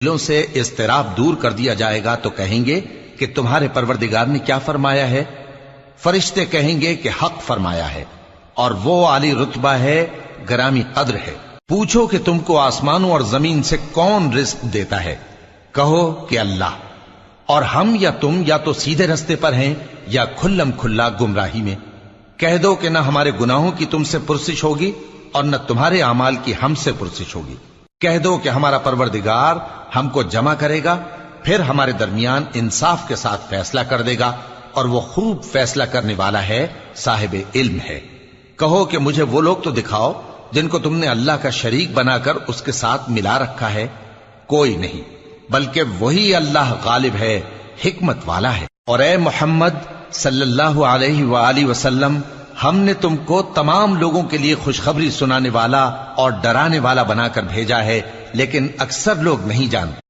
دلوں سے اضطراب دور کر دیا جائے گا تو کہیں گے کہ تمہارے پروردگار نے کیا فرمایا ہے؟ فرشتے کہیں گے کہ حق فرمایا ہے، اور وہ عالی رتبہ ہے، گرامی قدر ہے۔ پوچھو کہ تم کو آسمانوں اور زمین سے کون رزق دیتا ہے؟ کہو کہ اللہ، اور ہم یا تم یا تو سیدھے رستے پر ہیں یا کھلم کھلا گمراہی میں۔ کہہ دو کہ نہ ہمارے گناہوں کی تم سے پرسش ہوگی اور نہ تمہارے اعمال کی ہم سے پرسش ہوگی۔ کہہ دو کہ ہمارا پروردگار ہم کو جمع کرے گا، پھر ہمارے درمیان انصاف کے ساتھ فیصلہ کر دے گا، اور وہ خوب فیصلہ کرنے والا ہے، صاحب علم ہے۔ کہو کہ مجھے وہ لوگ تو دکھاؤ جن کو تم نے اللہ کا شریک بنا کر اس کے ساتھ ملا رکھا ہے۔ کوئی نہیں، بلکہ وہی اللہ غالب ہے، حکمت والا ہے۔ اور اے محمد صلی اللہ علیہ وآلہ وسلم، ہم نے تم کو تمام لوگوں کے لیے خوشخبری سنانے والا اور ڈرانے والا بنا کر بھیجا ہے، لیکن اکثر لوگ نہیں جانتے۔